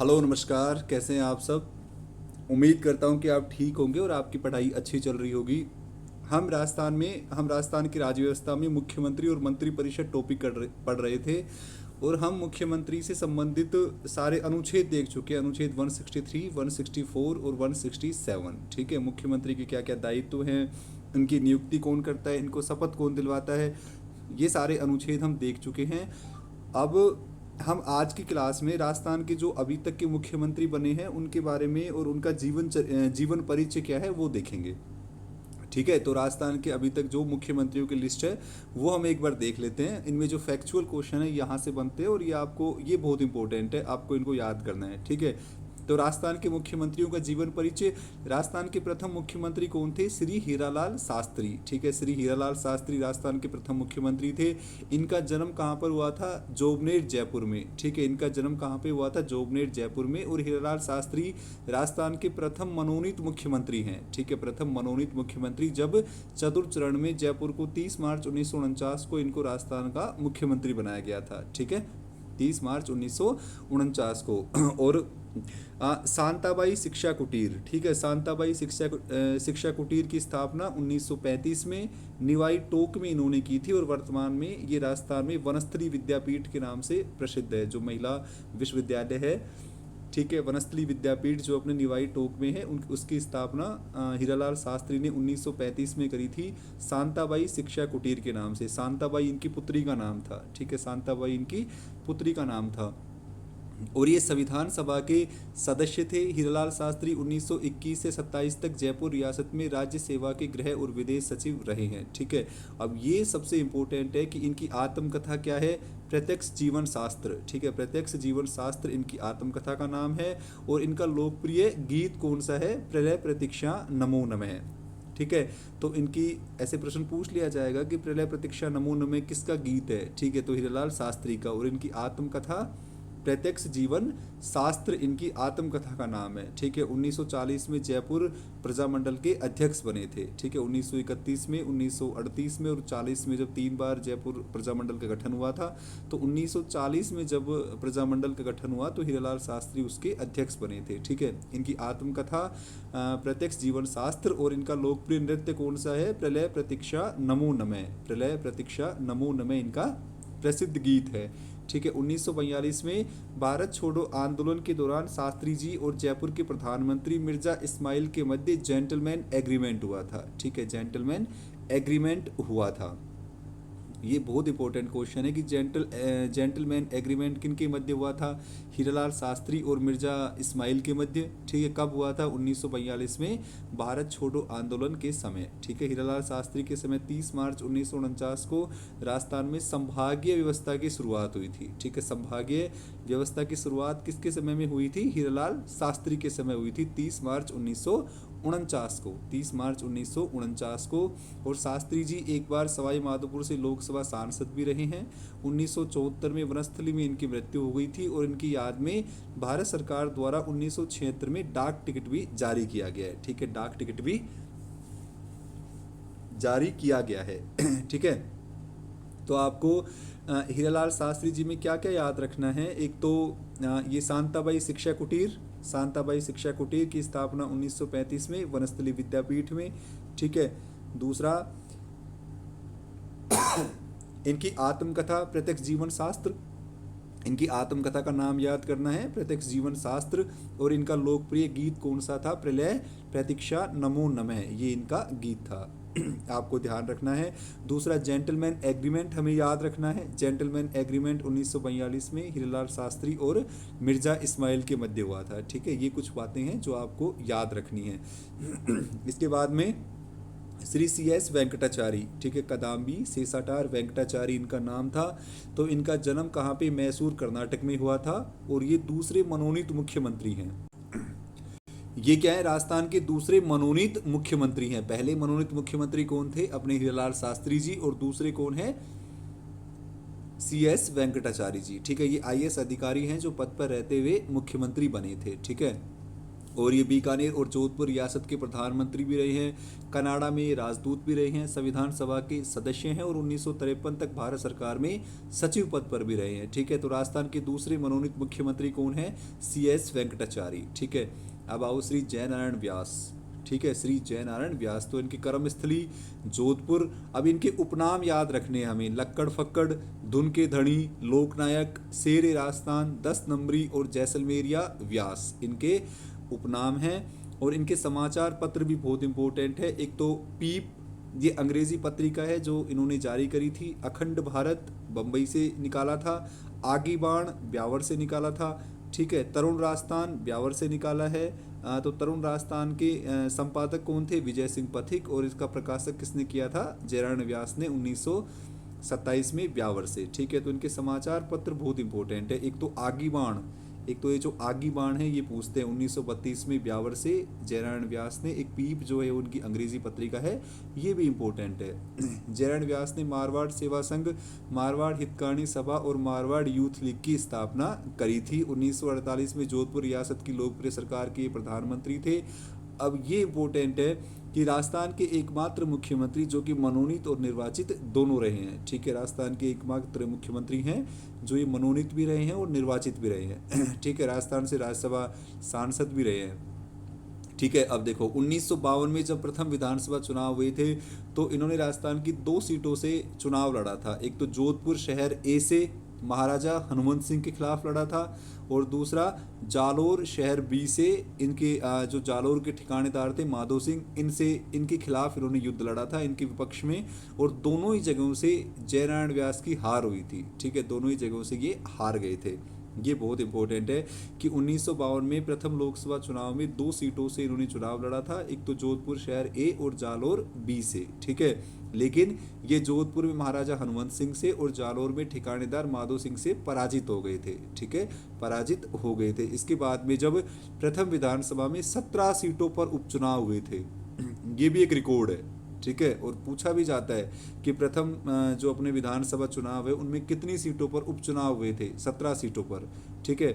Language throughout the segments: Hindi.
हेलो नमस्कार, कैसे हैं आप सब। उम्मीद करता हूं कि आप ठीक होंगे और आपकी पढ़ाई अच्छी चल रही होगी। हम राजस्थान की राज्य व्यवस्था में मुख्यमंत्री और मंत्री परिषद टॉपिक पढ़ रहे थे। और हम मुख्यमंत्री से संबंधित सारे अनुच्छेद देख चुके हैं, अनुच्छेद 163, 164 और 167। ठीक है, मुख्यमंत्री के क्या क्या दायित्व हैं, इनकी नियुक्ति कौन करता है, इनको शपथ कौन दिलवाता है, ये सारे अनुच्छेद हम देख चुके हैं। अब हम आज की क्लास में राजस्थान के जो अभी तक के मुख्यमंत्री बने हैं उनके बारे में और उनका जीवन परिचय क्या है वो देखेंगे। ठीक है, तो राजस्थान के अभी तक जो मुख्यमंत्रियों की लिस्ट है वो हम एक बार देख लेते हैं। इनमें जो फैक्चुअल क्वेश्चन है यहाँ से बनते हैं और ये बहुत इंपॉर्टेंट है, आपको इनको याद करना है। ठीक है, तो राजस्थान के मुख्यमंत्रियों का जीवन परिचय। राजस्थान के प्रथम मुख्यमंत्री कौन थे? श्री हीरालाल शास्त्री। ठीक है, श्री हीरालाल शास्त्री राजस्थान के प्रथम मुख्यमंत्री थे। इनका जन्म कहाँ पर हुआ था? जोबनेर, जयपुर में। ठीक है, इनका जन्म कहाँ पे हुआ था? जोबनेर, जयपुर में। और हीरालाल शास्त्री राजस्थान के प्रथम मनोनीत मुख्यमंत्री हैं। ठीक है, प्रथम मनोनीत मुख्यमंत्री, जब चतुर्थ चरण में जयपुर को 30 मार्च 1949 को इनको राजस्थान का मुख्यमंत्री बनाया गया था। ठीक है, 30 मार्च 1949 को। और शांताबाई शिक्षा कुटीर। ठीक है, शांताबाई शिक्षा कुटीर की स्थापना 1935 में निवाई टोक में इन्होंने की थी और वर्तमान में ये राजस्थान में वनस्थली विद्यापीठ के नाम से प्रसिद्ध है, जो महिला विश्वविद्यालय है। ठीक है, वनस्थली विद्यापीठ जो अपने निवाई टोक में है, उसकी स्थापना हीरालाल शास्त्री ने 1935 में करी थी, शांताबाई शिक्षा कुटीर के नाम से। शांताबाई इनकी पुत्री का नाम था। ठीक है, शांताबाई इनकी पुत्री का नाम था। और ये संविधान सभा के सदस्य थे। हीरालाल शास्त्री 1921 से 27 तक जयपुर रियासत में राज्य सेवा के गृह और विदेश सचिव रहे हैं। ठीक है, अब ये सबसे इम्पोर्टेंट है कि इनकी आत्मकथा क्या है? प्रत्यक्ष जीवन शास्त्र। ठीक है, प्रत्यक्ष जीवन शास्त्र इनकी आत्मकथा का नाम है। और इनका लोकप्रिय गीत कौन सा है? प्रलय प्रतीक्षा नमो नमः। ठीक है, तो इनकी ऐसे प्रश्न पूछ लिया जाएगा कि प्रलय प्रतीक्षा नमो नमः किसका गीत है? ठीक है, तो हीरालाल शास्त्री का। और इनकी आत्मकथा प्रत्यक्ष जीवन शास्त्र इनकी आत्मकथा का नाम है। ठीक है, 1940 में जयपुर प्रजामंडल के अध्यक्ष बने थे। ठीक है, 1931 में, 1938 में और 40 में, जब 3 बार जयपुर प्रजामंडल का गठन हुआ था। तो 1940 में जब प्रजामंडल का गठन हुआ तो हीरालाल शास्त्री उसके अध्यक्ष बने थे। ठीक है, इनकी आत्मकथा प्रत्यक्ष जीवन शास्त्र। और इनका लोकप्रिय नृत्य कौन सा है? प्रलय प्रतीक्षा नमो नमः। प्रलय प्रतीक्षा नमो नमः इनका प्रसिद्ध गीत है। ठीक है, 1942 में भारत छोड़ो आंदोलन के दौरान शास्त्री जी और जयपुर के प्रधानमंत्री मिर्जा इस्माइल के मध्य जेंटलमैन एग्रीमेंट हुआ था। ठीक है, जेंटलमैन एग्रीमेंट हुआ था। ये बहुत इंपॉर्टेंट क्वेश्चन है कि जेंटलमैन एग्रीमेंट किन के मध्य हुआ था? हीरालाल शास्त्री और मिर्जा इस्माइल के मध्य। ठीक है, कब हुआ था? 1942 में, भारत छोड़ो आंदोलन के समय। ठीक है, हीरालाल शास्त्री के समय 30 मार्च 1949 को राजस्थान में संभागीय व्यवस्था की शुरुआत हुई थी। ठीक है, संभागीय व्यवस्था की शुरुआत किसके समय में हुई थी? हीरालाल शास्त्री के समय हुई थी, 30 मार्च 1949 को। 30 मार्च 1949 को। और शास्त्री जी एक बार सवाई माधोपुर से लोकसभा सांसद भी रहे हैं। 1974 में वनस्थली में इनकी मृत्यु हो गई थी और इनकी याद में भारत सरकार द्वारा 1976 में डाक टिकट भी जारी किया गया है। ठीक है, डाक टिकट भी जारी किया गया है। ठीक है, तो आपको हीरालाल शास्त्री जी में क्या क्या याद रखना है? एक तो ये शांताबाई शिक्षा कुटीर, शांताबाई शिक्षा कुटीर की स्थापना 1935 में वनस्थली विद्यापीठ में। ठीक है, दूसरा इनकी आत्मकथा प्रत्यक्ष जीवन शास्त्र। इनकी आत्मकथा का नाम याद करना है, प्रत्यक्ष जीवन शास्त्र। और इनका लोकप्रिय गीत कौन सा था? प्रलय प्रतीक्षा नमो नमः, ये इनका गीत था। आपको ध्यान रखना है। दूसरा जेंटलमैन एग्रीमेंट हमें याद रखना है। जेंटलमैन एग्रीमेंट 1942 में हीरालाल शास्त्री और मिर्जा इस्माइल के मध्य हुआ था। ठीक है, ये कुछ बातें हैं जो आपको याद रखनी है। इसके बाद में श्री CS वेंकटाचारी। ठीक है, कदाम्बी शेषाटार वेंकटाचारी इनका नाम था। तो इनका जन्म कहाँ पे? मैसूर, कर्नाटक में हुआ था। और ये दूसरे मनोनीत मुख्यमंत्री हैं। ये क्या है? राजस्थान के दूसरे मनोनीत मुख्यमंत्री हैं। पहले मनोनीत मुख्यमंत्री कौन थे? अपने हीरालाल शास्त्री जी। और दूसरे कौन है? CS वेंकटाचारी जी। ठीक है, ये IAS अधिकारी हैं जो पद पर रहते हुए मुख्यमंत्री बने थे। ठीक है, और ये बीकानेर और जोधपुर रियासत के प्रधानमंत्री भी रहे हैं, कनाडा में राजदूत भी रहे हैं, संविधान सभा के सदस्य हैं और 1953 तक भारत सरकार में सचिव पद पर भी रहे हैं। ठीक है, तो राजस्थान के दूसरे मनोनीत मुख्यमंत्री कौन है? CS वेंकटाचारी। ठीक है, अब आओ श्री जयनारायण व्यास। ठीक है, श्री जयनारायण व्यास, तो इनकी कर्मस्थली जोधपुर। अब इनके उपनाम याद रखने हैं हमें, लक्कड़ फक्कड़, धुन के धनी, लोकनायक, शेर राजस्थान, 10 नंबरी और जैसलमेरिया व्यास इनके उपनाम हैं। और इनके समाचार पत्र भी बहुत इंपॉर्टेंट है। एक तो पीप, ये अंग्रेजी पत्रिका है जो इन्होंने जारी करी थी। अखंड भारत बम्बई से निकाला था। आगी बाण ब्यावर से निकाला था। ठीक है, तरुण राजस्थान ब्यावर से निकाला है। तो तरुण राजस्थान के संपादक कौन थे? विजय सिंह पथिक। और इसका प्रकाशक किसने किया था? जयनारायण व्यास ने 1927 में ब्यावर से। ठीक है, तो इनके समाचार पत्र बहुत इंपॉर्टेंट है। एक तो आगी बाण, एक तो ये जो आगी बाण है ये पूछते हैं 1932 में ब्यावर से जयनारायण व्यास ने। एक पीप जो है उनकी अंग्रेजी पत्रिका है, ये भी इम्पोर्टेंट है। जयनारायण व्यास ने मारवाड़ सेवा संघ, मारवाड़ हितकारिणी सभा और मारवाड़ यूथ लीग की स्थापना करी थी। 1948 में जोधपुर रियासत की लोकप्रिय सरकार के प्रधानमंत्री थे। अब ये इम्पोर्टेंट है कि राजस्थान के एकमात्र मुख्यमंत्री जो कि मनोनीत और निर्वाचित दोनों रहे हैं। ठीक है, राजस्थान के एकमात्र मुख्यमंत्री हैं जो ये मनोनीत भी रहे हैं और निर्वाचित भी रहे हैं। ठीक है, राजस्थान से राज्यसभा सांसद भी रहे हैं। ठीक है, अब देखो 1952 में जब प्रथम विधानसभा चुनाव हुए थे तो इन्होंने राजस्थान की 2 सीटों से चुनाव लड़ा था। एक तो जोधपुर शहर ए से महाराजा हनुमंत सिंह के खिलाफ लड़ा था और दूसरा जालोर शहर बी से इनके जो जालोर के ठिकानेदार थे माधो सिंह, इनसे इनके खिलाफ इन्होंने युद्ध लड़ा था इनके विपक्ष में। और दोनों ही जगहों से जयनारायण व्यास की हार हुई थी। ठीक है, दोनों ही जगहों से ये हार गए थे। ये बहुत इंपॉर्टेंट है कि 1952 में प्रथम लोकसभा चुनाव में 2 सीटों से इन्होंने चुनाव लड़ा था। एक तो जोधपुर शहर ए और जालोर बी से। ठीक है, लेकिन ये जोधपुर में महाराजा हनुमंत सिंह से और जालोर में ठिकानेदार माधो सिंह से पराजित हो गए थे। ठीक है, पराजित हो गए थे। इसके बाद में जब प्रथम विधानसभा में 17 सीटों पर उपचुनाव हुए थे, ये भी एक रिकॉर्ड है। ठीक है, और पूछा भी जाता है कि प्रथम जो अपने विधानसभा चुनाव है उनमें कितनी सीटों पर उपचुनाव हुए थे? 17 सीटों पर। ठीक है,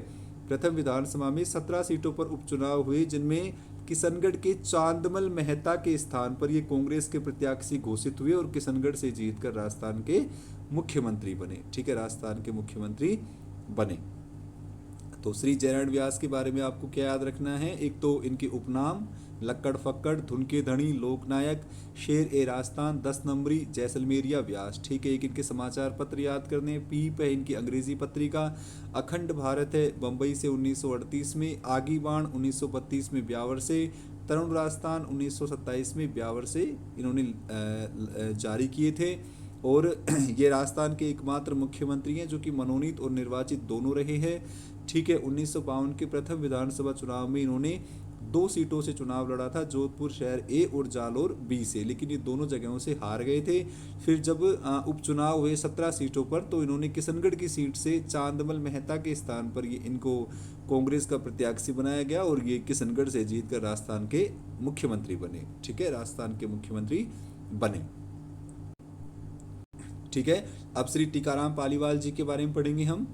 प्रथम विधानसभा में 17 सीटों पर उपचुनाव हुए, जिनमें किशनगढ़ के चांदमल मेहता के स्थान पर ये कांग्रेस के प्रत्याशी घोषित हुए और किशनगढ़ से जीतकर राजस्थान के मुख्यमंत्री बने। ठीक है, राजस्थान के मुख्यमंत्री बने। तो श्री जयनारायण व्यास के बारे में आपको क्या याद रखना है? एक तो इनके उपनाम लक्कड़ फक्कड़, धुन के धनी, लोकनायक, शेर ए राजस्थान, 10 नंबरी, जैसलमेरिया व्यास। ठीक है, एक इनके समाचार पत्र याद करने। पीप है इनकी अंग्रेजी पत्रिका। अखंड भारत है बम्बई से 1938 में। आगी बाण 1932 में ब्यावर से। तरुण राजस्थान 1927 में ब्यावर से इन्होंने जारी किए थे। और ये राजस्थान के एकमात्र मुख्यमंत्री हैं जो कि मनोनीत और निर्वाचित दोनों रहे हैं। ठीक है, 1952 के प्रथम विधानसभा चुनाव में इन्होंने 2 सीटों से चुनाव लड़ा था, जोधपुर शहर ए और जालोर बी से, लेकिन ये दोनों जगहों से हार गए थे। फिर जब उपचुनाव हुए 17 सीटों पर तो इन्होंने किशनगढ़ की सीट से चांदमल मेहता के स्थान पर ये इनको कांग्रेस का प्रत्याशी बनाया गया और ये किशनगढ़ से जीतकर राजस्थान के मुख्यमंत्री बने। ठीक है, राजस्थान के मुख्यमंत्री बने। ठीक है, अब श्री टीकाराम पालीवाल जी के बारे में पढ़ेंगे हम।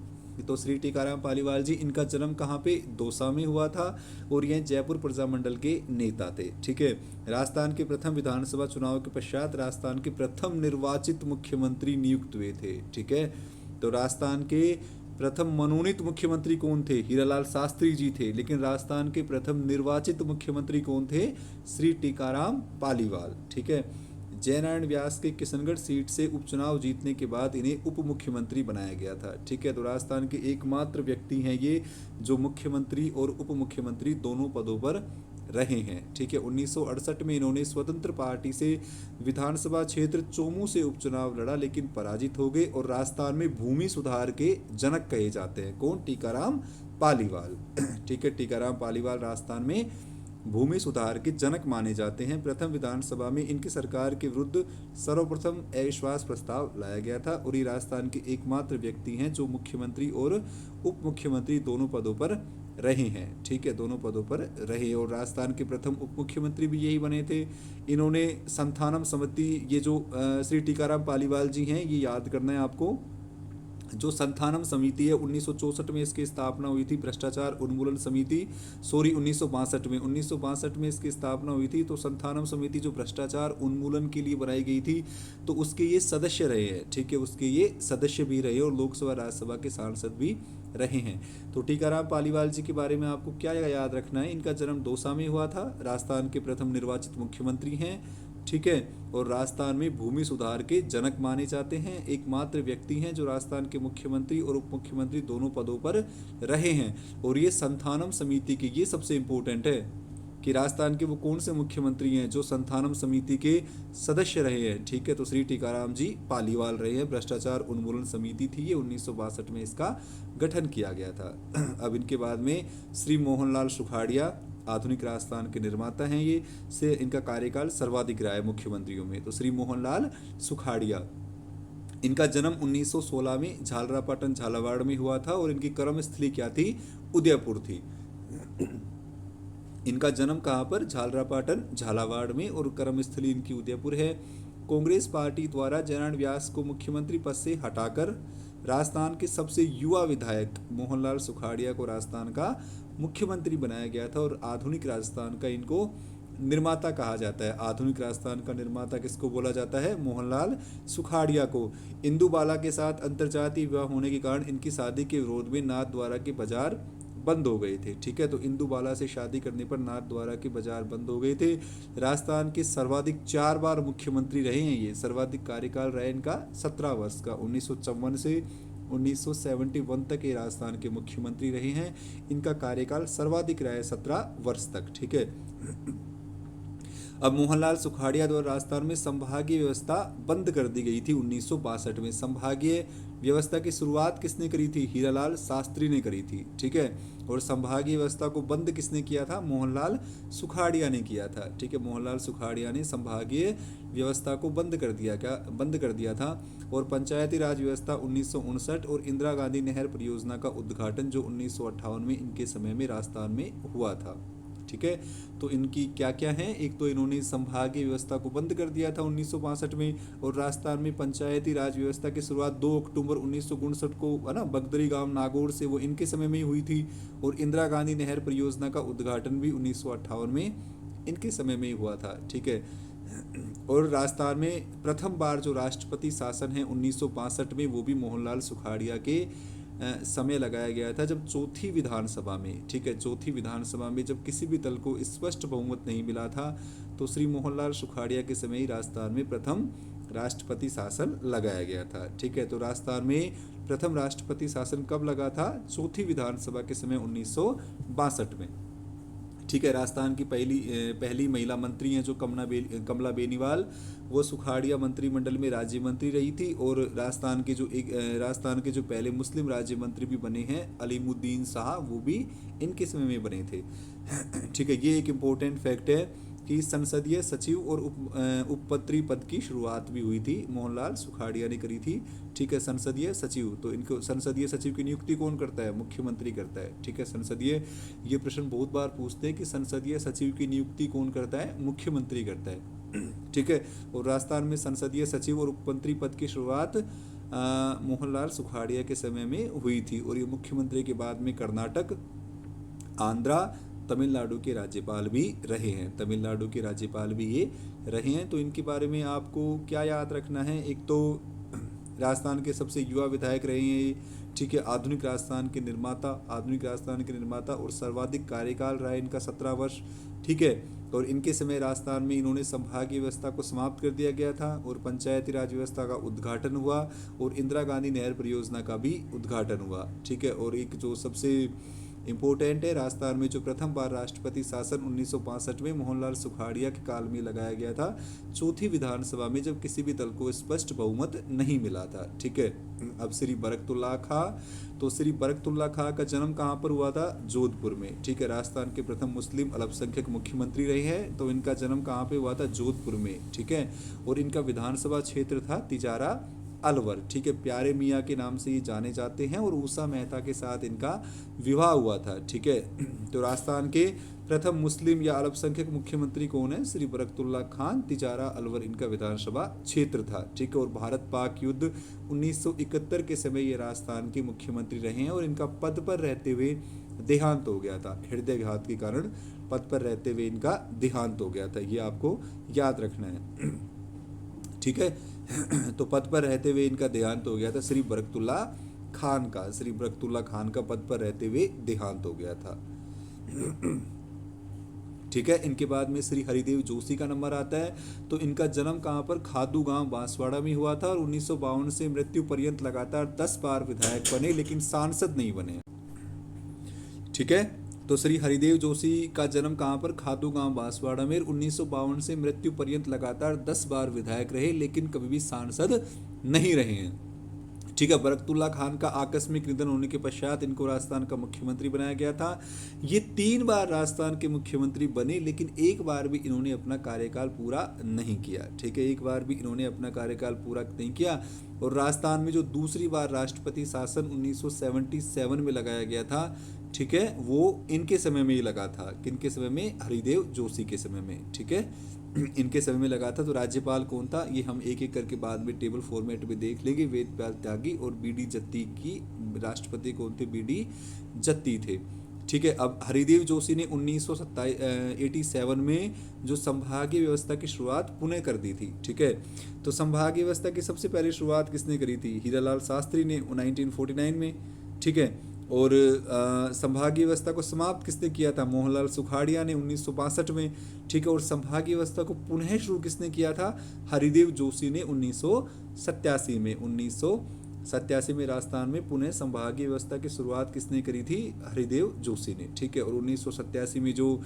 तो श्री टीकाराम पालीवाल जी, इनका जन्म कहाँ पे? दौसा में हुआ था और यह जयपुर प्रजामंडल के नेता थे। ठीक है, राजस्थान के प्रथम विधानसभा चुनाव के पश्चात राजस्थान के प्रथम निर्वाचित मुख्यमंत्री नियुक्त हुए थे। ठीक है, तो राजस्थान के प्रथम मनोनीत मुख्यमंत्री कौन थे? हीरालाल शास्त्री जी थे। लेकिन राजस्थान के प्रथम निर्वाचित मुख्यमंत्री कौन थे? श्री टीकाराम पालीवाल। ठीक है, जयनारायण व्यास के किशनगढ़ सीट से उपचुनाव जीतने के बाद इन्हें उप मुख्यमंत्री बनाया गया था। ठीक है, तो राजस्थान के एकमात्र व्यक्ति हैं ये जो मुख्यमंत्री और उप मुख्यमंत्री दोनों पदों पर रहे हैं। ठीक है, 1968 में इन्होंने स्वतंत्र पार्टी से विधानसभा क्षेत्र चोमू से उपचुनाव लड़ा लेकिन पराजित हो गए और राजस्थान में भूमि सुधार के जनक कहे जाते हैं। कौन? टीकाराम पालीवाल। ठीक है, टीकाराम पालीवाल राजस्थान में भूमि सुधार के जनक माने जाते हैं। प्रथम विधानसभा में इनकी सरकार के विरुद्ध सर्वप्रथम अविश्वास प्रस्ताव लाया गया था और ये राजस्थान के एकमात्र व्यक्ति हैं जो मुख्यमंत्री और उप मुख्यमंत्री दोनों पदों पर रहे हैं। ठीक है, दोनों पदों पर रहे और राजस्थान के प्रथम उप मुख्यमंत्री भी यही बने थे। इन्होंने संथानम समिति, ये जो श्री टीकाराम पालीवाल जी हैं, ये याद करना है आपको। जो संथानम समिति है 1964 में इसकी स्थापना हुई थी। भ्रष्टाचार उन्मूलन समिति 1962 में इसकी स्थापना हुई थी। तो संथानम समिति जो भ्रष्टाचार उन्मूलन के लिए बनाई गई थी, तो उसके ये सदस्य रहे हैं, ठीक है, उसके ये सदस्य भी रहे और लोकसभा राज्यसभा के सांसद भी रहे हैं। तो टीकाराम पालीवाल जी के बारे में आपको क्या याद रखना है, इनका जन्म दौसा में हुआ था, राजस्थान के प्रथम निर्वाचित मुख्यमंत्री हैं, ठीक है, और राजस्थान में भूमि सुधार के जनक माने जाते हैं। एकमात्र व्यक्ति हैं जो राजस्थान के मुख्यमंत्री और उप मुख्यमंत्री दोनों पदों पर रहे हैं। और ये संथानम समिति के, ये सबसे इम्पोर्टेंट है कि राजस्थान के वो कौन से मुख्यमंत्री हैं जो संथानम समिति के सदस्य रहे हैं, ठीक है, तो श्री टीकाराम जी पालीवाल रहे हैं। भ्रष्टाचार उन्मूलन समिति थी ये, 1962 में इसका गठन किया गया था। अब इनके बाद में श्री मोहनलाल सुखाड़िया आधुनिक राजस्थान के निर्माता हैं, ये से इनका कार्यकाल सर्वाधिक रहा है मुख्यमंत्रियों में। तो श्री मोहनलाल सुखाड़िया, इनका जन्म 1916 में झालरापाटन झालावाड़ में हुआ था और इनकी कर्मस्थली क्या थी, उदयपुर थी। इनका जन्म कहाँ पर, झालरापाटन झालावाड़ में, और कर्मस्थली इनकी उदयपुर है। कांग्रेस पार्टी द्वारा जयनारायण व्यास को मुख्यमंत्री पद से हटाकर राजस्थान के सबसे युवा विधायक मोहनलाल सुखाड़िया को राजस्थान का मुख्यमंत्री बनाया गया था और आधुनिक राजस्थान का इनको निर्माता कहा जाता है। आधुनिक राजस्थान का निर्माता किसको बोला जाता है, मोहनलाल सुखाड़िया को। इंदुबाला के साथ अंतर्जातीय विवाह होने के कारण इनकी शादी के विरोध में नाथद्वारा के बाजार बंद हो गए थे, ठीक है, तो इंदुबाला से शादी करने पर नाथद्वारा के बाजार बंद हो गए थे। राजस्थान के सर्वाधिक 4 बार मुख्यमंत्री रहे हैं ये, सर्वाधिक कार्यकाल रहा इनका 17 वर्ष का, 1954 से 1971 तक ये राजस्थान के मुख्यमंत्री रहे हैं। इनका कार्यकाल सर्वाधिक रहा है 17 वर्ष तक, ठीक है। अब मोहनलाल सुखाड़िया द्वारा राजस्थान में संभागीय व्यवस्था बंद कर दी गई थी 1962 में। संभागीय व्यवस्था की शुरुआत किसने करी थी, हीरालाल शास्त्री ने करी थी, ठीक है, और संभागीय व्यवस्था को बंद किसने किया था, मोहनलाल सुखाड़िया ने किया था, ठीक है। मोहनलाल सुखाड़िया ने संभागीय व्यवस्था को बंद कर दिया था। और पंचायती राज व्यवस्था 1959 और इंदिरा गांधी नहर परियोजना का उद्घाटन जो 1958 में इनके समय में राजस्थान में हुआ था, ठीक है। तो इनकी क्या क्या है, एक तो इन्होंने संभागीय व्यवस्था को बंद कर दिया था 1962 में, और राजस्थान में पंचायती राज व्यवस्था की शुरुआत 2 अक्टूबर 1959 को, है ना, बगदरी गांव नागौर से, वो इनके समय में ही हुई थी। और इंदिरा गांधी नहर परियोजना का उद्घाटन भी 1958 में इनके समय में ही हुआ था, ठीक है। और राजस्थान में प्रथम बार जो राष्ट्रपति शासन है 1962 में, वो भी मोहनलाल सुखाड़िया के समय लगाया गया था, जब चौथी विधानसभा में, ठीक है, चौथी विधानसभा में जब किसी भी दल को स्पष्ट बहुमत नहीं मिला था, तो श्री मोहनलाल सुखाड़िया के समय ही राजस्थान में प्रथम राष्ट्रपति शासन लगाया गया था, ठीक है। तो राजस्थान में प्रथम राष्ट्रपति शासन कब लगा था, चौथी विधानसभा के समय 1962 में, ठीक है। राजस्थान की पहली महिला मंत्री हैं जो कमला बेनीवाल, वो सुखाड़िया मंत्रिमंडल में राज्य मंत्री रही थी। और राजस्थान के जो पहले मुस्लिम राज्य मंत्री भी बने हैं अलीमुद्दीन शाह, वो भी इनके समय में बने थे, ठीक है। ये एक इम्पोर्टेंट फैक्ट है कि संसदीय सचिव और उपमंत्री पद की शुरुआत भी हुई थी, मोहनलाल सुखाड़िया ने करी थी, ठीक है। संसदीय सचिव, तो इनको संसदीय सचिव की नियुक्ति कौन करता है, मुख्यमंत्री करता है, ठीक है। संसदीय, ये प्रश्न बहुत बार पूछते हैं कि संसदीय सचिव की नियुक्ति कौन करता है, मुख्यमंत्री करता है, ठीक है। और राजस्थान में संसदीय सचिव और उपमंत्री पद की शुरुआत मोहनलाल सुखाड़िया के समय में हुई थी। और ये मुख्यमंत्री के बाद में कर्नाटक, आंध्रा, तमिलनाडु के राज्यपाल भी रहे हैं, तमिलनाडु के राज्यपाल भी ये रहे हैं। तो इनके बारे में आपको क्या याद रखना है, एक तो राजस्थान के सबसे युवा विधायक रहे हैं, ठीक है, आधुनिक राजस्थान के निर्माता और सर्वाधिक कार्यकाल रहा है इनका 17 वर्ष, ठीक है। और इनके समय राजस्थान में इन्होंने संभागीय व्यवस्था को समाप्त कर दिया गया था और पंचायती राज व्यवस्था का उद्घाटन हुआ और इंदिरा गांधी नहर परियोजना का भी उद्घाटन हुआ, ठीक है। और एक जो सबसे इम्पोर्टेंट है, राजस्थान में जो प्रथम बार राष्ट्रपति शासन 1962 में मोहनलाल सुखाड़िया के काल में लगाया गया था, चौथी विधानसभा में जब किसी भी दल को स्पष्ट बहुमत नहीं मिला था, ठीक है। अब श्री बरकतुल्लाह खां, तो श्री बरकतुल्लाह खां का जन्म कहाँ पर हुआ था, जोधपुर में, ठीक है। राजस्थान के प्रथम मुस्लिम अल्पसंख्यक मुख्यमंत्री रहे हैं, तो इनका जन्म कहाँ पे हुआ था, जोधपुर में, ठीक है। और इनका विधानसभा क्षेत्र था तिजारा अलवर, ठीक है। प्यारे मियाँ के नाम से ये जाने जाते हैं और उषा मेहता के साथ इनका विवाह हुआ था, ठीक है। तो राजस्थान के प्रथम मुस्लिम या अल्पसंख्यक मुख्यमंत्री कौन है? श्री बरकतुल्ला खान तिजारा अलवर इनका विधानसभा क्षेत्र था। ठीक है, और भारत पाक युद्ध 1971 के समय ये राजस्थान के मुख्यमंत्री रहे हैं और इनका पद पर रहते हुए देहांत हो गया था। हृदयघात के कारण पद पर रहते हुए इनका देहांत हो गया था, ये आपको याद रखना है। ठीक है, तो पद पर रहते हुए इनका देहांत हो गया था। श्री बरकतुल्ला खान का पद पर रहते हुए देहांत हो गया था। ठीक है, इनके बाद में श्री हरिदेव जोशी का नंबर आता है। तो इनका जन्म कहाँ पर? खादू गांव बांसवाड़ा में हुआ था और 1952 से मृत्यु पर्यंत लगातार 10 बार विधायक बने, लेकिन सांसद नहीं बने। ठीक है, तो श्री हरिदेव जोशी का जन्म कहाँ पर? खादू गांव बांसवाड़ा में। 1952 से मृत्यु पर्यंत लगातार 10 बार विधायक रहे, लेकिन कभी भी सांसद नहीं रहे हैं। ठीक है, बरकतुल्ला खान का आकस्मिक निधन होने के पश्चात इनको राजस्थान का मुख्यमंत्री बनाया गया था। ये 3 बार राजस्थान के मुख्यमंत्री बने, लेकिन एक बार भी इन्होंने अपना कार्यकाल पूरा नहीं किया। ठीक है, एक बार भी इन्होंने अपना कार्यकाल पूरा नहीं किया। और राजस्थान में जो दूसरी बार राष्ट्रपति शासन 1977 में लगाया गया था, ठीक है, वो इनके समय में ही लगा था। किनके समय में? हरिदेव जोशी के समय में। ठीक है, इनके समय में लगा था। तो राज्यपाल कौन था, ये हम एक एक करके बाद में टेबल फॉर्मेट में देख लेंगे। वेदपाल त्यागी और बीडी जत्ती की राष्ट्रपति कौन थे? बीडी जत्ती थे। ठीक है, अब हरिदेव जोशी ने 1987 में जो संभागीय व्यवस्था की शुरुआत पुणे कर दी थी। ठीक है, तो संभागीय व्यवस्था की सबसे पहले शुरुआत किसने करी थी? हीरालाल शास्त्री ने 1949 में। ठीक है, और संभागीय व्यवस्था को समाप्त किसने किया था? मोहनलाल सुखाड़िया ने 1962 में। ठीक है, और संभागीय व्यवस्था को पुनः शुरू किसने किया था? हरिदेव जोशी ने 1987 में। 1987 में राजस्थान में पुनः संभागीय व्यवस्था की शुरुआत किसने करी थी? हरिदेव जोशी ने। ठीक है, और 1987 में जो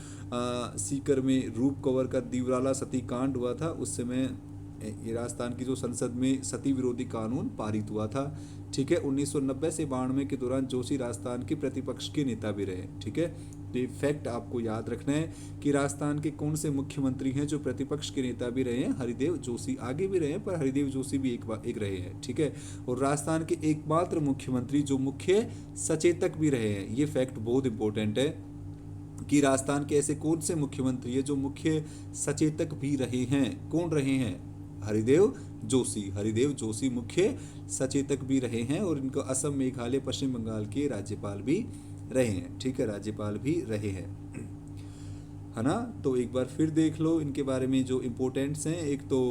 सीकर में रूप कंवर का दीवराला सती कांड हुआ था, उस समय ये राजस्थान की जो संसद में सती विरोधी कानून पारित हुआ था। ठीक है, 1990 से 92 के दौरान जोशी राजस्थान के प्रतिपक्ष के नेता भी रहे। ठीक है, तो ये फैक्ट आपको याद रखना है कि राजस्थान के कौन से मुख्यमंत्री हैं जो प्रतिपक्ष के नेता भी रहे हैं? हरिदेव जोशी। आगे भी रहे हैं, पर हरिदेव जोशी भी एक रहे हैं। ठीक है, और राजस्थान के एकमात्र मुख्यमंत्री जो मुख्य सचेतक भी रहे हैं। ये फैक्ट बहुत इंपॉर्टेंट है कि राजस्थान के ऐसे कौन से मुख्यमंत्री है जो मुख्य सचेतक भी रहे हैं? कौन रहे हैं? हरिदेव जोशी मुख्य सचेतक भी रहे हैं, और इनको असम, मेघालय, पश्चिम बंगाल के राज्यपाल भी रहे हैं। ठीक है, राज्यपाल भी रहे हैं, है ना। तो एक बार फिर देख लो इनके बारे में जो इम्पोर्टेंट्स हैं। एक तो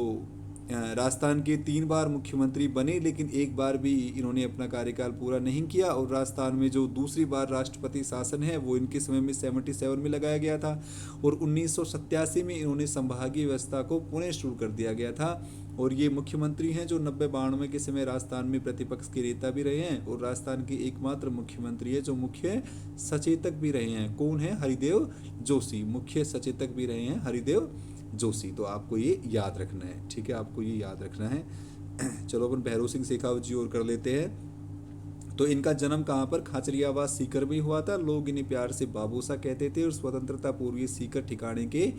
राजस्थान के 3 बार मुख्यमंत्री बने, लेकिन एक बार भी इन्होंने अपना कार्यकाल पूरा नहीं किया। और राजस्थान में जो दूसरी बार राष्ट्रपति शासन है वो इनके समय में 77 में लगाया गया था, और 1987 में इन्होंने संभागीय व्यवस्था को पुनः शुरू कर दिया गया था। और ये मुख्यमंत्री हैं जो 90-92 के समय राजस्थान में प्रतिपक्ष के नेता भी रहे हैं, और राजस्थान के एकमात्र मुख्यमंत्री है जो मुख्य सचेतक भी रहे हैं। कौन है? हरिदेव जोशी। मुख्य सचेतक भी रहे हैं हरिदेव जोशी। तो आपको ये याद रखना है। ठीक है, आपको ये याद रखना है। चलो अपन भैरव सिंह शेखावत जी और कर लेते हैं। तो इनका जन्म कहाँ पर? खाचरियावास सीकर में हुआ था। लोग इन्हें प्यार से बाबूसा कहते थे, और स्वतंत्रता पूर्व सीकर ठिकाने के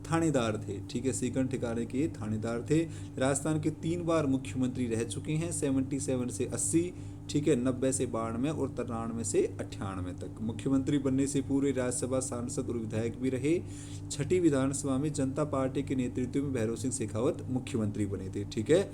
थानेदार थे। ठीक है, सीकर ठिकाने के थानेदार थे। राजस्थान के 3 बार मुख्यमंत्री रह चुके हैं, 77 से 80, ठीक है, 90 से 92 और 93 से 98 तक। मुख्यमंत्री बनने से पूर्व राज्यसभा सांसद और विधायक भी रहे। 6ठी विधानसभा में जनता पार्टी के नेतृत्व में भैरव सिंह शेखावत मुख्यमंत्री बने थे। ठीक है,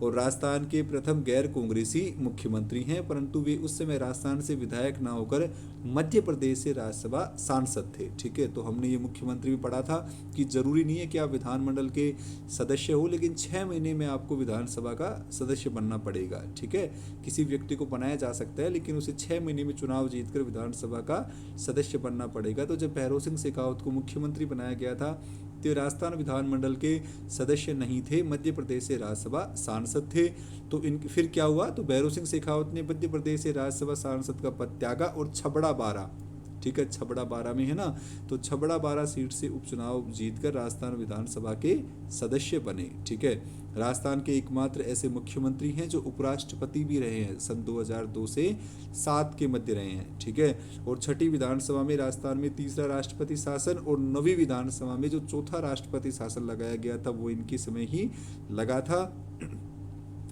और राजस्थान के प्रथम गैर कांग्रेसी मुख्यमंत्री हैं, परंतु वे उस समय राजस्थान से विधायक ना होकर मध्य प्रदेश से राज्यसभा सांसद थे। ठीक है, तो हमने ये मुख्यमंत्री भी पढ़ा था कि जरूरी नहीं है कि आप विधानमंडल के सदस्य हो, लेकिन 6 महीने में आपको विधानसभा का सदस्य बनना पड़ेगा। ठीक है, किसी व्यक्ति को बनाया जा सकता है, लेकिन उसे 6 महीने में चुनाव जीतकर विधानसभा का सदस्य बनना पड़ेगा। तो जब भैरव सिंह शेखावत को मुख्यमंत्री बनाया गया था तो राजस्थान विधानमंडल के सदस्य नहीं थे, मध्य प्रदेश से राज्यसभा सांसद थे। तो फिर क्या हुआ? तो भैरव सिंह शेखावत ने मध्य प्रदेश से राज्यसभा सांसद का पद त्यागा और छबड़ा 12, ठीक है, छबड़ा 12 में है ना, तो छबड़ा 12 सीट से उपचुनाव जीतकर राजस्थान विधानसभा के सदस्य बने। ठीक है, राजस्थान के एकमात्र ऐसे मुख्यमंत्री हैं जो उपराष्ट्रपति भी रहे हैं, सन 2002 से 7 के मध्य रहे हैं। ठीक है, और 6ठी विधानसभा में राजस्थान में 3रा राष्ट्रपति शासन और 9वीं विधानसभा में जो 4था राष्ट्रपति शासन लगाया गया था वो इनके समय ही लगा था।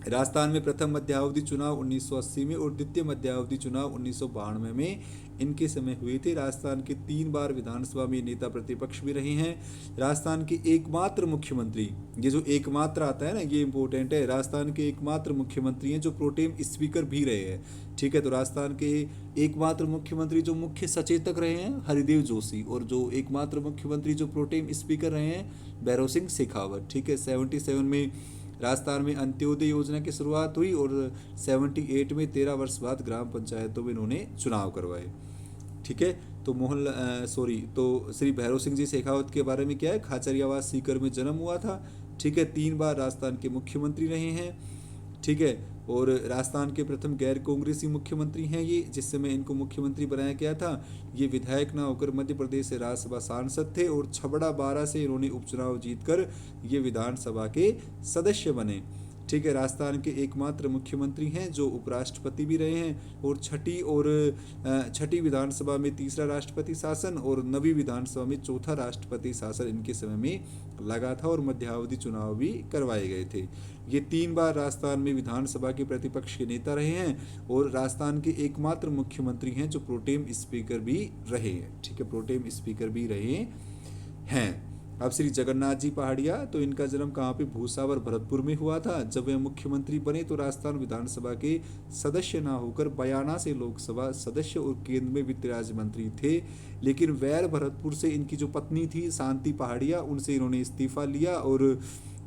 राजस्थान में प्रथम मध्यावधि चुनाव 1980 में और द्वितीय मध्यावधि चुनाव 1992 में इनके समय हुए थे। राजस्थान के 3 बार विधानसभा में नेता प्रतिपक्ष भी रहे हैं। राजस्थान के एकमात्र मुख्यमंत्री, ये जो एकमात्र आता है ना, ये इंपॉर्टेंट है, राजस्थान के एकमात्र मुख्यमंत्री हैं जो प्रोटेम स्पीकर भी रहे हैं। ठीक है, तो राजस्थान के एकमात्र मुख्यमंत्री जो मुख्य सचेतक रहे हैं हरिदेव जोशी, और जो एकमात्र मुख्यमंत्री जो प्रोटेम स्पीकर रहे हैं भैरव सिंह शेखावत। ठीक है, 77 में राजस्थान में अंत्योदय योजना की शुरुआत हुई और 78 में 13 वर्ष बाद ग्राम पंचायतों में इन्होंने चुनाव करवाए। ठीक है, तो तो श्री भैरव सिंह जी शेखावत के बारे में क्या है, खाचरियावास सीकर में जन्म हुआ था। ठीक है, 3 बार राजस्थान के मुख्यमंत्री रहे हैं। ठीक है, और राजस्थान के प्रथम गैर कांग्रेसी मुख्यमंत्री हैं ये, जिस समय इनको मुख्यमंत्री बनाया गया था। ये विधायक ना होकर मध्य प्रदेश से राज्यसभा सांसद थे और छबड़ा 12 से इन्होंने उपचुनाव जीतकर ये विधानसभा के सदस्य बने। ठीक है, राजस्थान के एकमात्र मुख्यमंत्री हैं जो उपराष्ट्रपति भी रहे हैं, और छठी विधानसभा में तीसरा राष्ट्रपति शासन और नवी विधानसभा में चौथा राष्ट्रपति शासन इनके समय में लगा था, और मध्यावधि चुनाव भी करवाए गए थे। ये 3 बार राजस्थान में विधानसभा के प्रतिपक्ष के नेता रहे हैं और राजस्थान के एकमात्र मुख्यमंत्री हैं जो प्रोटेम स्पीकर भी रहे हैं। ठीक है, प्रोटेम स्पीकर भी रहे हैं। अब श्री जगन्नाथ जी पहाड़िया, तो इनका जन्म कहाँ पे, भूसावर भरतपुर में हुआ था। जब वे मुख्यमंत्री बने तो राजस्थान विधानसभा के सदस्य ना होकर बयाना से लोकसभा सदस्य और केंद्र में वित्त राज्य मंत्री थे। लेकिन वैर भरतपुर से इनकी जो पत्नी थी शांति पहाड़िया, उनसे इन्होंने इस्तीफा लिया और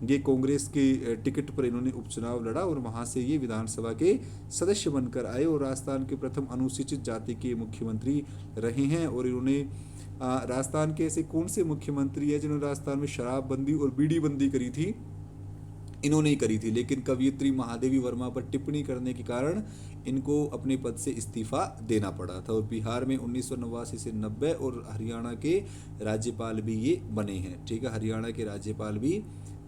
ये कांग्रेस के टिकट पर इन्होंने उपचुनाव लड़ा और वहाँ से ये विधानसभा के सदस्य बनकर आए और राजस्थान के प्रथम अनुसूचित जाति के मुख्यमंत्री रहे हैं। और इन्होंने राजस्थान के ऐसे कौन से मुख्यमंत्री है जिन्होंने राजस्थान में शराबबंदी और बीड़ी बंदी करी थी, इन्होंने ही करी थी। लेकिन कवयित्री महादेवी वर्मा पर टिप्पणी करने के कारण इनको अपने पद से इस्तीफा देना पड़ा था। और बिहार में 1989 से 90 और हरियाणा के राज्यपाल भी ये बने हैं। ठीक है, हरियाणा के राज्यपाल भी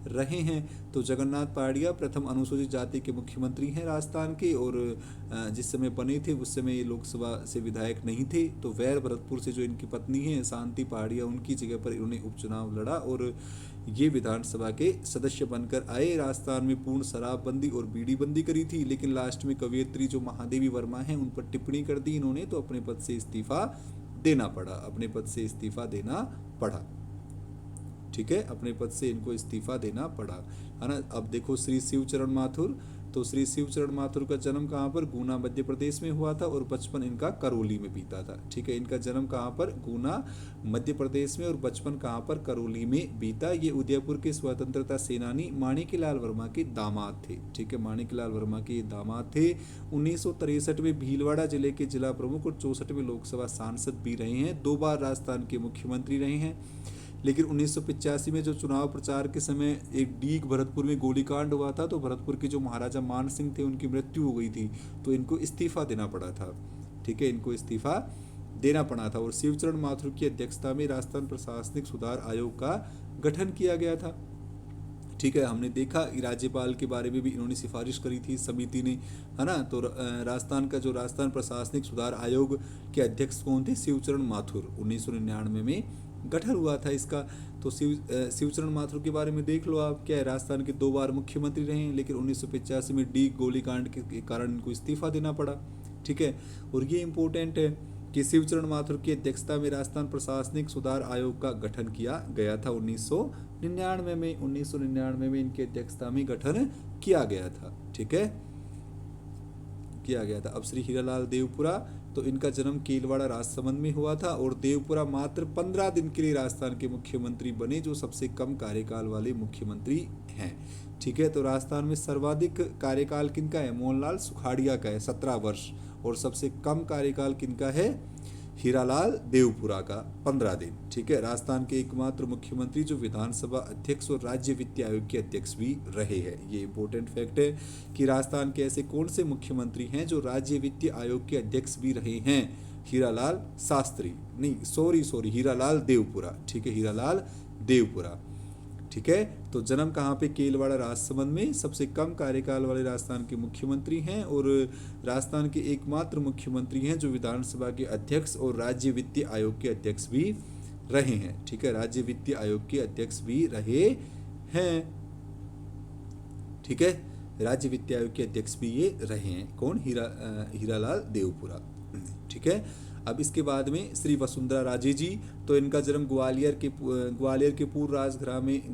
रहे हैं। तो जगन्नाथ पहाड़िया प्रथम अनुसूचित जाति के मुख्यमंत्री हैं राजस्थान के, और जिस समय बने थे उस समय ये लोकसभा से विधायक नहीं थे। तो वैर भरतपुर से जो इनकी पत्नी है शांति पहाड़िया, उनकी जगह पर इन्होंने उपचुनाव लड़ा और ये विधानसभा के सदस्य बनकर आए। राजस्थान में पूर्ण शराबबंदी और बीड़ी बंदी करी थी, लेकिन लास्ट में कवयित्री जो महादेवी वर्मा हैं उन पर टिप्पणी कर दी इन्होंने, तो अपने पद से इस्तीफा देना पड़ा। ठीक है, अपने पद से इनको इस्तीफा देना पड़ा, है ना। अब देखो श्री शिवचरण माथुर, तो श्री शिवचरण माथुर का जन्म कहाँ पर, गुना मध्य प्रदेश में हुआ था और बचपन इनका करौली में बीता था। ठीक है, इनका जन्म कहाँ पर, गुना मध्य प्रदेश में, और बचपन कहाँ पर, करौली में बीता। ये उदयपुर के स्वतंत्रता सेनानी माणिक्यलाल वर्मा के दामाद थे। ठीक है, माणिक्यलाल वर्मा के दामाद थे। 1963 में भीलवाड़ा जिले के जिला प्रमुख और 64 में लोकसभा सांसद भी रहे हैं। 2 बार राजस्थान के मुख्यमंत्री रहे हैं। लेकिन 1985 में जो चुनाव प्रचार के समय एक डीग भरतपुर में गोलीकांड हुआ था, तो भरतपुर के जो महाराजा मान सिंह थे उनकी मृत्यु हो गई थी, तो इनको इस्तीफा देना पड़ा था। ठीक है, इनको इस्तीफा देना पड़ा था। और शिवचरण माथुर की अध्यक्षता में राजस्थान प्रशासनिक सुधार आयोग का गठन किया गया था। ठीक है, हमने देखा राज्यपाल के बारे में भी इन्होंने सिफारिश करी थी समिति ने, है ना। तो राजस्थान का जो राजस्थान प्रशासनिक सुधार आयोग के अध्यक्ष कौन थे, शिवचरण माथुर। 1999 में गठन हुआ था इसका। तो शिवचरण माथुर के बारे में देख लो आप, क्या है, राजस्थान के 2 बार मुख्यमंत्री रहे हैं, लेकिन 1985 में डी गोलीकांड के कारण इनको इस्तीफा देना पड़ा। ठीक है, और ये इंपॉर्टेंट है कि शिवचरण माथुर की अध्यक्षता में राजस्थान प्रशासनिक सुधार आयोग का गठन किया गया था 1999 में इनकी अध्यक्षता में गठन किया गया था। ठीक है, किया गया था। अब श्री हीरालाल देवपुरा, तो इनका जन्म केलवाड़ा राजसमंद में हुआ था और देवपुरा मात्र 15 दिन के लिए राजस्थान के मुख्यमंत्री बने, जो सबसे कम कार्यकाल वाले मुख्यमंत्री हैं। ठीक है, तो राजस्थान में सर्वाधिक कार्यकाल किनका है, मोहनलाल सुखाड़िया का है 17 वर्ष, और सबसे कम कार्यकाल किनका है, हीरालाल देवपुरा का 15 दिन। ठीक है, राजस्थान के एकमात्र मुख्यमंत्री जो विधानसभा अध्यक्ष और राज्य वित्त आयोग के अध्यक्ष भी रहे हैं। ये इंपॉर्टेंट फैक्ट है कि राजस्थान के ऐसे कौन से मुख्यमंत्री हैं जो राज्य वित्त आयोग के अध्यक्ष भी रहे हैं, हीरालाल शास्त्री, नहीं सॉरी हीरालाल देवपुरा। ठीक है, हीरालाल देवपुरा। ठीक है, तो जन्म कहाँ पे, केलवाड़ा राजसमंद में, सबसे कम कार्यकाल वाले राजस्थान के मुख्यमंत्री हैं और राजस्थान के एकमात्र मुख्यमंत्री हैं जो विधानसभा के अध्यक्ष और राज्य वित्त आयोग के अध्यक्ष भी रहे हैं। ठीक है, राज्य वित्त आयोग के अध्यक्ष भी रहे हैं। ठीक है, राज्य वित्त आयोग के अध्यक्ष भी ये रहे हैं, कौन, हीरालाल देवपुरा। ठीक है, अब इसके बाद में श्री वसुंधरा राजे जी, तो इनका जन्म ग्वालियर के पूर्व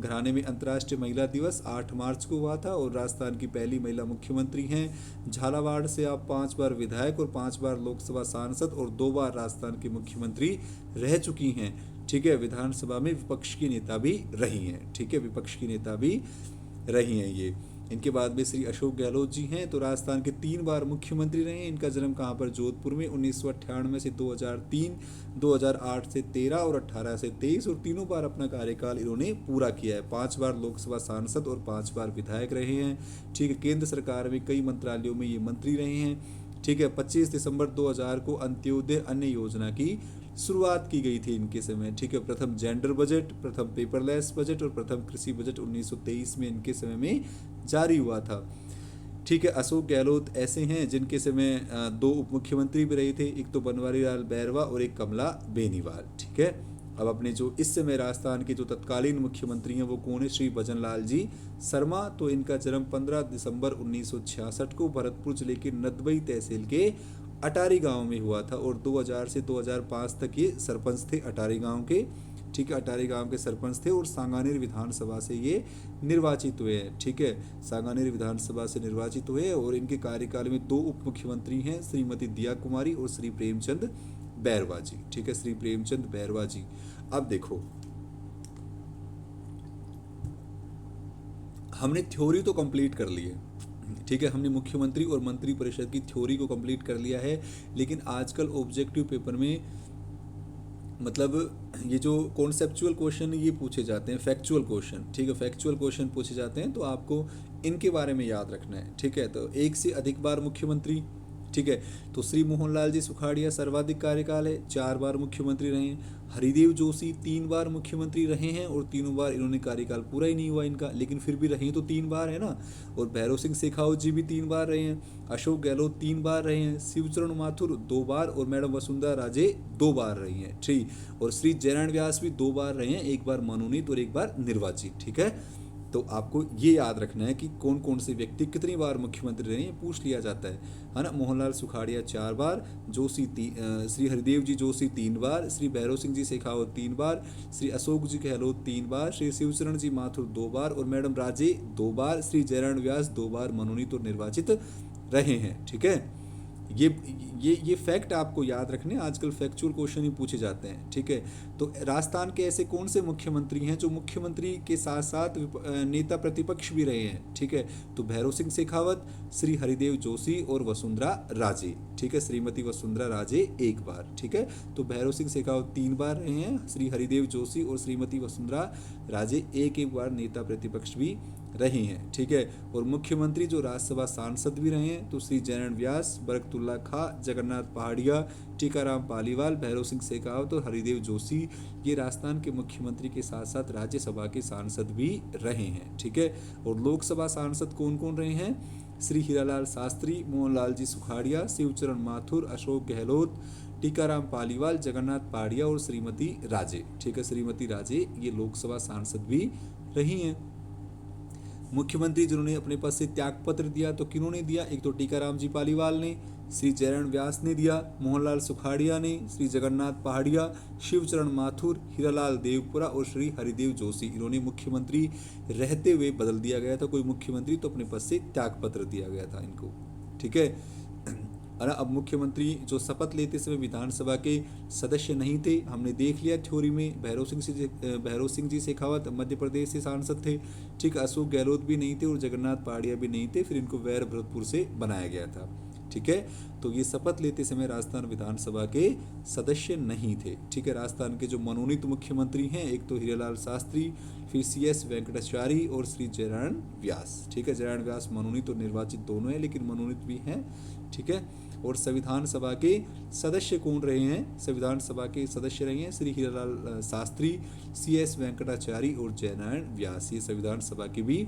घराने में अंतर्राष्ट्रीय महिला दिवस 8 मार्च को हुआ था और राजस्थान की पहली महिला मुख्यमंत्री हैं। झालावाड़ से आप 5 बार विधायक और 5 बार लोकसभा सांसद और 2 बार राजस्थान की मुख्यमंत्री रह चुकी हैं। ठीक है, विधानसभा में विपक्ष की नेता भी रही हैं। ठीक है, विपक्ष की नेता भी रही हैं ये। इनके बाद में श्री अशोक गहलोत जी हैं, तो राजस्थान के 3 बार मुख्यमंत्री रहे हैं। इनका जन्म कहाँ पर? जोधपुर में 1998 से 2003, 2008 से 13 और 18 से 23 और तीनों बार अपना कार्यकाल इन्होंने पूरा किया है। 5 बार लोकसभा सांसद और 5 बार विधायक रहे हैं। ठीक है, केंद्र सरकार में कई मंत्रालयों में ये मंत्री रहे हैं। ठीक है, 25 दिसंबर 2000 को अंत्योदय अन्न योजना की शुरुआत की गई थी इनके समय। ठीक है, प्रथम जेंडर बजट, प्रथम पेपरलेस बजट और प्रथम कृषि बजट 1923 में इनके समय में जारी हुआ था। ठीक है, अशोक गहलोत ऐसे हैं जिनके समय 2 उप मुख्यमंत्री भी रहे थे, एक तो बनवारी लाल बैरवा और एक कमला बेनीवाल। ठीक है, अब अपने जो इस समय राजस्थान के जो तत्कालीन मुख्यमंत्री हैं वो कौन है? श्री भजन लाल जी शर्मा। तो इनका जन्म 15 दिसंबर 1966 को भरतपुर जिले के नदबई तहसील के अटारी गांव में हुआ था और 2000 से 2005 तक ये सरपंच थे अटारी गांव के। ठीक है, अटारी गांव के सरपंच थे और सांगानेर विधानसभा से ये निर्वाचित हुए हैं। ठीक है, सांगानेर विधानसभा से निर्वाचित हुए और इनके कार्यकाल में 2 उप मुख्यमंत्री हैं, श्रीमती दिया कुमारी और श्री प्रेमचंद बैरवा जी। ठीक है, श्री प्रेमचंद बैरवा जी। अब देखो, हमने थ्योरी तो कंप्लीट कर ली है। ठीक है, हमने मुख्यमंत्री और मंत्री परिषद की थ्योरी को कंप्लीट कर लिया है, लेकिन आजकल ऑब्जेक्टिव पेपर में मतलब ये जो कॉन्सेप्चुअल क्वेश्चन ये पूछे जाते हैं, फैक्चुअल क्वेश्चन। ठीक है, फैक्चुअल क्वेश्चन पूछे जाते हैं तो आपको इनके बारे में याद रखना है। ठीक है, तो 1 से अधिक बार मुख्यमंत्री। ठीक है, तो श्री मोहनलाल जी सुखाड़िया सर्वाधिक कार्यकाल है, 4 बार मुख्यमंत्री रहे हैं। हरिदेव जोशी 3 बार मुख्यमंत्री रहे हैं और तीनों बार इन्होंने कार्यकाल पूरा ही नहीं हुआ इनका, लेकिन फिर भी रहे तो 3 बार है ना। और भैरव सिंह शेखावत जी भी 3 बार रहे हैं। अशोक गहलोत 3 बार रहे हैं। शिवचरण माथुर 2 बार और मैडम वसुंधरा राजे 2 बार रही हैं। ठीक, और श्री जयनारायण व्यास भी 2 बार रहे हैं, 1 बार मनोनीत और 1 बार निर्वाचित। ठीक है, तो आपको ये याद रखना है कि कौन कौन से व्यक्ति कितनी बार मुख्यमंत्री रहे हैं, पूछ लिया जाता है ना। मोहनलाल सुखाड़िया 4 बार, श्री हरिदेव जी जोशी 3 बार, श्री भैरव सिंह जी शेखावत 3 बार, श्री अशोक जी गहलोत 3 बार, श्री शिवचरण जी माथुर 2 बार और मैडम राजे 2 बार, श्री जयनारायण व्यास 2 बार मनोनीत और निर्वाचित रहे हैं। ठीक है, ये फैक्ट आपको याद रखने, आजकल फैक्चुअल क्वेश्चन ही पूछे जाते हैं। ठीक है, तो राजस्थान के ऐसे कौन से मुख्यमंत्री हैं जो मुख्यमंत्री के साथ साथ नेता प्रतिपक्ष भी रहे हैं? ठीक है, तो भैरव सिंह शेखावत, श्री हरिदेव जोशी और वसुंधरा राजे। ठीक है, श्रीमती वसुंधरा राजे 1 बार। ठीक है, तो भैरव सिंह शेखावत 3 बार रहे हैं, श्री हरिदेव जोशी और श्रीमती वसुंधरा राजे 1 बार नेता प्रतिपक्ष भी रहे हैं। ठीक है, और मुख्यमंत्री जो राज्यसभा सांसद भी रहे हैं तो श्री जयनारायण व्यास, बरकतुल्ला खां, जगन्नाथ पहाड़िया, टीकाराम पालीवाल, भैरव सिंह शेखावत और हरिदेव जोशी ये राजस्थान के मुख्यमंत्री के साथ साथ राज्यसभा के सांसद भी रहे हैं। ठीक है, और लोकसभा सांसद कौन कौन रहे हैं? श्री हीरालाल शास्त्री, मोहनलाल जी सुखाड़िया, शिवचरण माथुर, अशोक गहलोत, टीकाराम पालीवाल, जगन्नाथ पहाड़िया और श्रीमती राजे। ठीक है, श्रीमती राजे ये लोकसभा सांसद भी रही हैं। मुख्यमंत्री जिन्होंने अपने पद से त्यागपत्र दिया तो किन्होंने दिया? एक तो टीकाराम जी पालीवाल ने, श्री जयनारायण व्यास ने दिया, मोहनलाल सुखाड़िया ने, श्री जगन्नाथ पहाड़िया, शिवचरण माथुर, हीरालाल देवपुरा और श्री हरिदेव जोशी। इन्होंने मुख्यमंत्री रहते हुए बदल दिया गया था कोई मुख्यमंत्री तो अपने पद से त्यागपत्र दिया गया था इनको। ठीक है, अब मुख्यमंत्री जो शपथ लेते समय विधानसभा के सदस्य नहीं थे, हमने देख लिया थ्योरी में। भैरव सिंह जी शेखावत मध्य प्रदेश से सांसद थे। ठीक, अशोक गहलोत भी नहीं थे और जगन्नाथ पहाड़िया भी नहीं थे, फिर इनको वैर भरतपुर से बनाया गया था। ठीक है, तो ये शपथ लेते समय राजस्थान विधानसभा के सदस्य नहीं थे। ठीक है, राजस्थान के जो मनोनीत मुख्यमंत्री हैं एक तो हीरालाल शास्त्री, फिर CS वेंकटाचारी और श्री जयनारायण व्यास। ठीक है, जयनारायण व्यास मनोनीत और निर्वाचित दोनों हैं, लेकिन मनोनीत भी हैं। ठीक है, और संविधान सभा के सदस्य कौन रहे हैं? संविधान सभा के सदस्य रहे हैं श्री हीरालाल शास्त्री, CS वेंकटाचारी और जयनारायण व्यास, ये संविधान सभा के भी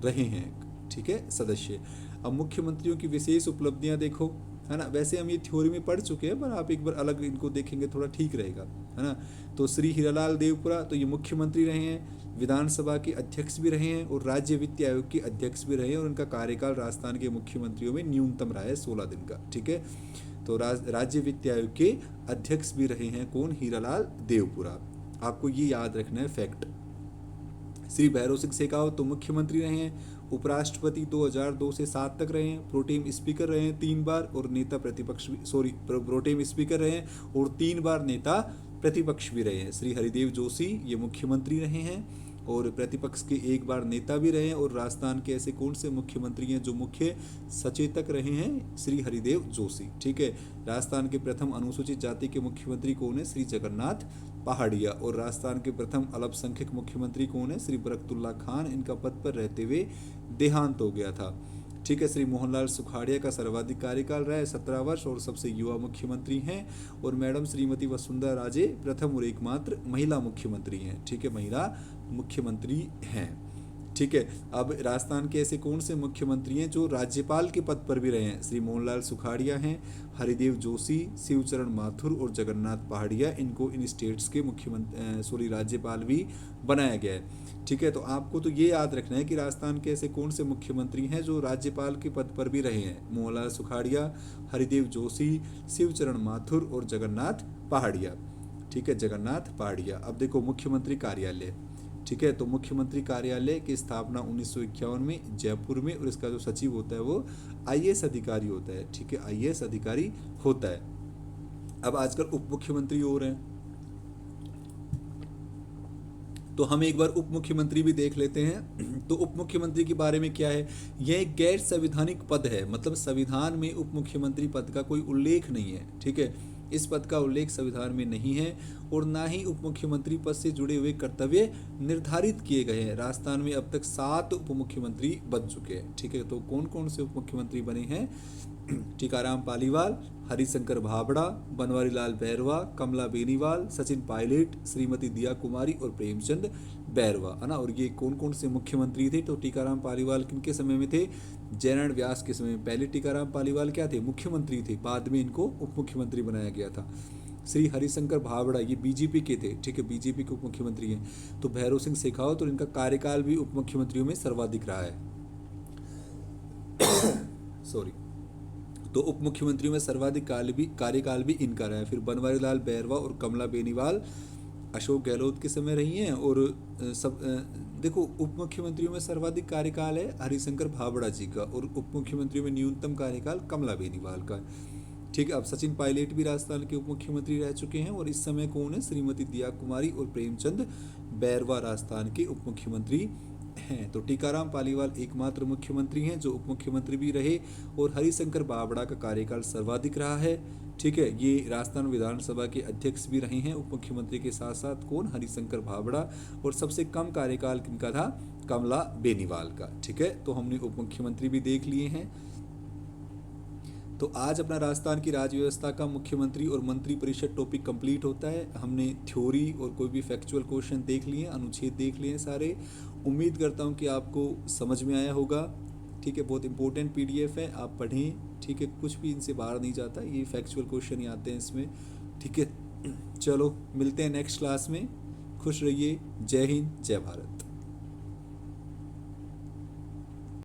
रहे हैं। ठीक है, सदस्य। अब मुख्यमंत्रियों की विशेष उपलब्धियां देखो, है ना। वैसे हम ये थ्योरी में पढ़ चुके हैं, पर आप एक बार अलग इनको देखेंगे थोड़ा ठीक रहेगा, है ना। तो श्री हीरालाल देवपुरा तो ये मुख्यमंत्री रहे हैं, विधानसभा के अध्यक्ष भी रहे हैं और राज्य वित्त आयोग के अध्यक्ष भी रहे हैं और उनका कार्यकाल राजस्थान के मुख्यमंत्रियों में न्यूनतम रहा है 16 दिन का। ठीक है, तो राज्य वित्त आयोग के अध्यक्ष भी रहे हैं कौन? हीरालाल देवपुरा। आपको ये याद रखना है फैक्ट। श्री भैरव सिंह शेखावत तो मुख्यमंत्री रहे हैं, उपराष्ट्रपति 2002 से 7 तक रहे हैं, प्रोटेम स्पीकर रहे हैं 3 बार और नेता प्रतिपक्ष प्रोटेम स्पीकर रहे हैं और 3 बार नेता प्रतिपक्ष भी रहे हैं। श्री हरिदेव जोशी ये मुख्यमंत्री रहे हैं और प्रतिपक्ष के 1 बार नेता भी रहे हैं। और राजस्थान के ऐसे कौन से मुख्यमंत्री हैं जो मुख्य सचेतक रहे हैं? श्री हरिदेव जोशी। ठीक है। राजस्थान के प्रथम अनुसूचित जाति के मुख्यमंत्री कौन है? श्री जगन्नाथ पहाड़िया। और राजस्थान के प्रथम अल्पसंख्यक मुख्यमंत्री कौन है? श्री बरकतुल्ला खान। इनका पद पर रहते हुए देहांत हो गया था। ठीक है। श्री मोहनलाल सुखाड़िया का सर्वाधिक कार्यकाल रहा है 17 वर्ष और सबसे युवा मुख्यमंत्री हैं। और मैडम श्रीमती वसुंधरा राजे प्रथम और एकमात्र महिला मुख्यमंत्री हैं। ठीक है, महिला मुख्यमंत्री हैं। ठीक है। अब राजस्थान के ऐसे कौन से मुख्यमंत्री हैं जो राज्यपाल के पद पर भी रहे हैं? श्री मोहनलाल सुखाड़िया हैं, हरिदेव जोशी, शिवचरण माथुर और जगन्नाथ पहाड़िया। इनको इन स्टेट्स के राज्यपाल भी बनाया गया है। ठीक है। तो आपको तो ये याद रखना है कि राजस्थान के ऐसे कौन से मुख्यमंत्री हैं जो राज्यपाल के पद पर भी रहे हैं? मोहनलाल सुखाड़िया, हरिदेव जोशी, शिवचरण माथुर और जगन्नाथ पहाड़िया। ठीक है, जगन्नाथ पहाड़िया। अब देखो मुख्यमंत्री कार्यालय। ठीक है। तो मुख्यमंत्री कार्यालय की स्थापना 1951 में जयपुर में, और इसका जो सचिव होता है वो आईएएस अधिकारी होता है। ठीक है, आईएएस अधिकारी होता है। अब आजकल उप मुख्यमंत्री हो रहे हैं, तो हम एक बार उप मुख्यमंत्री भी देख लेते हैं। तो उप मुख्यमंत्री के बारे में क्या है? यह एक गैर संवैधानिक पद है, मतलब संविधान में उप मुख्यमंत्री पद का कोई उल्लेख नहीं है। ठीक है, इस पद का उल्लेख संविधान में नहीं है और ना ही उप मुख्यमंत्री पद से जुड़े हुए कर्तव्य निर्धारित किए गए हैं। राजस्थान में अब तक 7 उप मुख्यमंत्री बन चुके हैं। ठीक है। तो कौन कौन से उप मुख्यमंत्री बने हैं? टीकाराम पालीवाल, हरिशंकर भाबड़ा, बनवारीलाल बैरवा, कमला बेनीवाल, सचिन पायलट, श्रीमती दिया कुमारी और प्रेमचंद बैरवा, है ना। और ये कौन कौन से मुख्यमंत्री थे? तो टीकाराम पालीवाल किनके समय में थे? जयनारायण व्यास के समय में। पहले टीकाराम पालीवाल क्या थे? मुख्यमंत्री थे, बाद में इनको उप मुख्यमंत्री बनाया गया था। श्री हरिशंकर भाबड़ा ये बीजेपी के थे। ठीक है, बीजेपी के उप मुख्यमंत्री हैं। तो भैरव सिंह शेखावत और इनका कार्यकाल भी उप मुख्यमंत्रियों में सर्वाधिक रहा है। सॉरी। तो उप मुख्यमंत्रियों में सर्वाधिक कार्यकाल भी इनका रहा है। फिर बनवारीलाल बैरवा और कमला बेनीवाल अशोक गहलोत के समय रही हैं। और देखो उप मुख्यमंत्रियों में सर्वाधिक कार्यकाल है हरिशंकर भाबड़ा जी का और उप मुख्यमंत्रियों में न्यूनतम कार्यकाल कमला बेनीवाल का। ठीक है। अब सचिन पायलट भी राजस्थान के उप मुख्यमंत्री रह चुके हैं और इस समय कौन है? श्रीमती दिया कुमारी और प्रेमचंद बैरवा राजस्थान के उप मुख्यमंत्री हैं। तो टीकाराम पालीवाल एकमात्र मुख्यमंत्री हैं जो उप मुख्यमंत्री भी रहे और हरिशंकर भाबड़ा का कार्यकाल सर्वाधिक रहा है। ठीक है, ये राजस्थान विधानसभा के अध्यक्ष भी रहे हैं उप मुख्यमंत्री के साथ साथ। कौन? हरिशंकर भाबड़ा। और सबसे कम कार्यकाल किनका था? कमला बेनीवाल का। ठीक है, तो हमने उप मुख्यमंत्री भी देख लिए हैं। तो आज अपना राजस्थान की राज्य व्यवस्था का मुख्यमंत्री और मंत्री परिषद टॉपिक कंप्लीट होता है। हमने थ्योरी और कोई भी फैक्चुअल क्वेश्चन देख लिए, अनुच्छेद देख लिए सारे। उम्मीद करता हूँ कि आपको समझ में आया होगा। ठीक है, बहुत इंपॉर्टेंट पीडीएफ है, आप पढ़ें। ठीक है, कुछ भी इनसे बाहर नहीं जाता, ये फैक्चुअल क्वेश्चन ही आते हैं इसमें। ठीक है, चलो मिलते हैं नेक्स्ट क्लास में। खुश रहिए। जय हिंद, जय भारत।